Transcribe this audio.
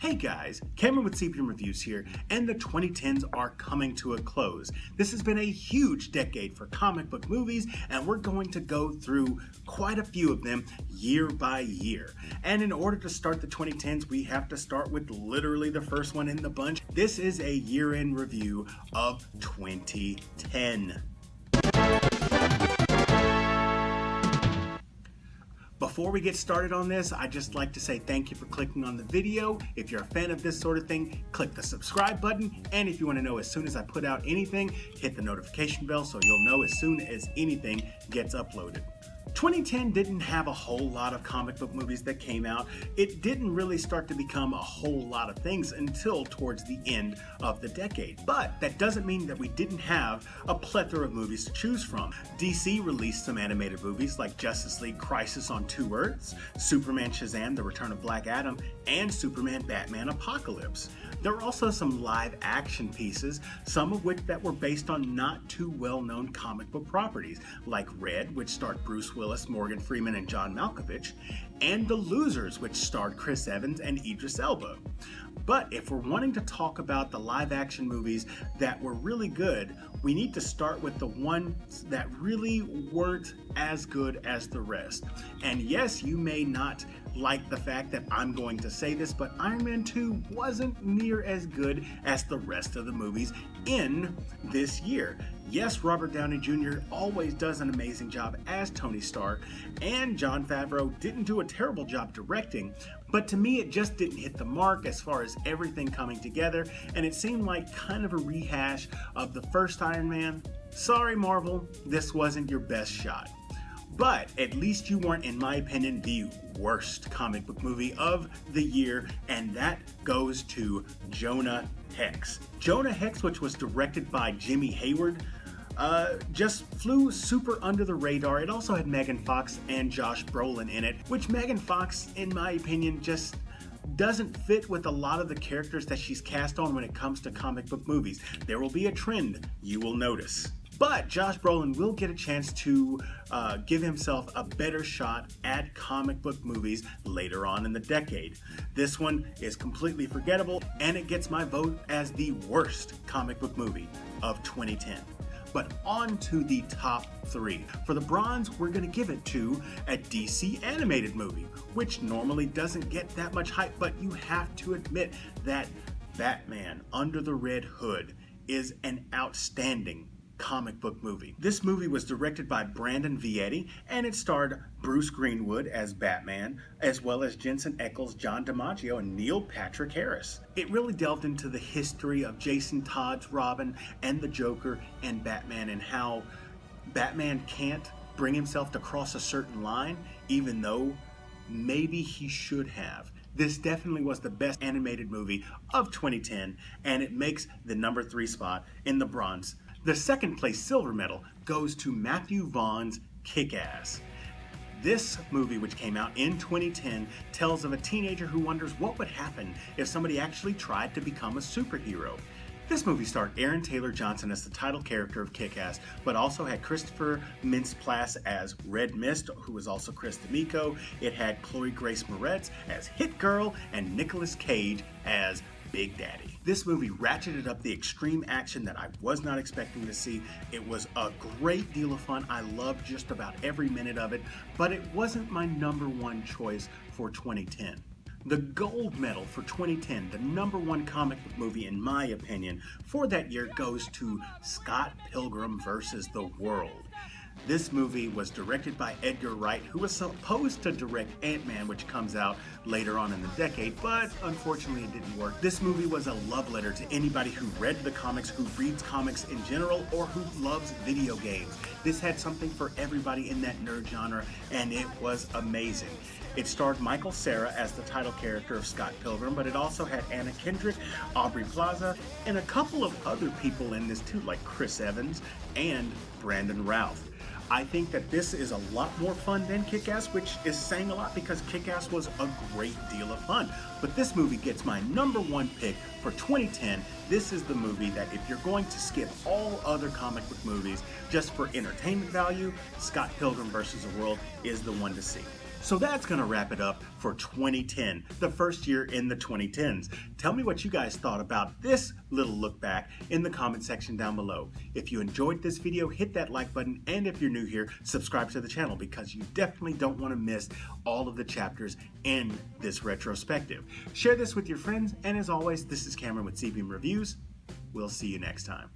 Hey guys, Cameron with CPM Reviews here, and the 2010s are coming to a close. This has been a huge decade for comic book movies, and we're going to go through quite a few of them year by year. And in order to start the 2010s, we have to start with literally the first one in the bunch. This is a year-end review of 2010. Before we get started on this, I'd just like to say thank you for clicking on the video. If you're a fan of this sort of thing, click the subscribe button. And if you want to know as soon as I put out anything, hit the notification bell so you'll know as soon as anything gets uploaded. 2010 didn't have a whole lot of comic book movies that came out. It didn't really start to become a whole lot of things until towards the end of the decade. But that doesn't mean that we didn't have a plethora of movies to choose from. DC released some animated movies like Justice League Crisis on Two Earths, Superman Shazam: The Return of Black Adam, and Superman Batman Apocalypse. There were also some live action pieces, some of which that were based on not too well-known comic book properties, like Red, which starred Bruce Willis, Morgan Freeman, and John Malkovich, and The Losers, which starred Chris Evans and Idris Elba. But if we're wanting to talk about the live action movies that were really good, we need to start with the ones that really weren't as good as the rest. And yes, you may not like the fact that I'm going to say this, but Iron Man 2 wasn't near as good as the rest of the movies in this year. Yes, Robert Downey Jr. always does an amazing job as Tony Stark, and Jon Favreau didn't do a terrible job directing, but to me it just didn't hit the mark as far as everything coming together, and it seemed like kind of a rehash of the first Iron Man. Sorry, Marvel, this wasn't your best shot. But at least you weren't, in my opinion, the worst comic book movie of the year, and that goes to Jonah Hex. Jonah Hex, which was directed by Jimmy Hayward, just flew super under the radar. It also had Megan Fox and Josh Brolin in it, which Megan Fox, in my opinion, just doesn't fit with a lot of the characters that she's cast on when it comes to comic book movies. There will be a trend you will notice. But Josh Brolin will get a chance to give himself a better shot at comic book movies later on in the decade. This one is completely forgettable, and it gets my vote as the worst comic book movie of 2010. But on to the top three. For the bronze, we're going to give it to a DC animated movie, which normally doesn't get that much hype, but you have to admit that Batman Under the Red Hood is an outstanding comic book movie. This movie was directed by Brandon Vietti, and it starred Bruce Greenwood as Batman, as well as Jensen Ackles, John DiMaggio, and Neil Patrick Harris. It really delved into the history of Jason Todd's Robin and the Joker and Batman, and how Batman can't bring himself to cross a certain line, even though maybe he should have. This definitely was the best animated movie of 2010, and it makes the number 3 spot in the bronze. The second place silver medal goes to Matthew Vaughn's Kick-Ass. This movie, which came out in 2010, tells of a teenager who wonders what would happen if somebody actually tried to become a superhero. This movie starred Aaron Taylor Johnson as the title character of Kick-Ass, but also had Christopher Mintz-Plasse as Red Mist, who was also Chris D'Amico. It had Chloe Grace Moretz as Hit Girl, and Nicolas Cage as Big Daddy. This movie ratcheted up the extreme action that I was not expecting to see. It was a great deal of fun. I loved just about every minute of it, but it wasn't my number one choice for 2010. The gold medal for 2010, the number one comic book movie in my opinion for that year, goes to Scott Pilgrim vs. the World. This movie was directed by Edgar Wright, who was supposed to direct Ant-Man, which comes out later on in the decade, but unfortunately it didn't work. This movie was a love letter to anybody who read the comics, who reads comics in general, or who loves video games. This had something for everybody in that nerd genre, and it was amazing. It starred Michael Cera as the title character of Scott Pilgrim, but it also had Anna Kendrick, Aubrey Plaza, and a couple of other people in this too, like Chris Evans and Brandon Routh. I think that this is a lot more fun than Kick-Ass, which is saying a lot because Kick-Ass was a great deal of fun. But this movie gets my number one pick for 2010. This is the movie that if you're going to skip all other comic book movies just for entertainment value, Scott Pilgrim vs. the World is the one to see. So that's going to wrap it up for 2010, the first year in the 2010s. Tell me what you guys thought about this little look back in the comment section down below. If you enjoyed this video, hit that like button, and if you're new here, subscribe to the channel because you definitely don't want to miss all of the chapters in this retrospective. Share this with your friends, and as always, this is Cameron with C-Beam Reviews. We'll see you next time.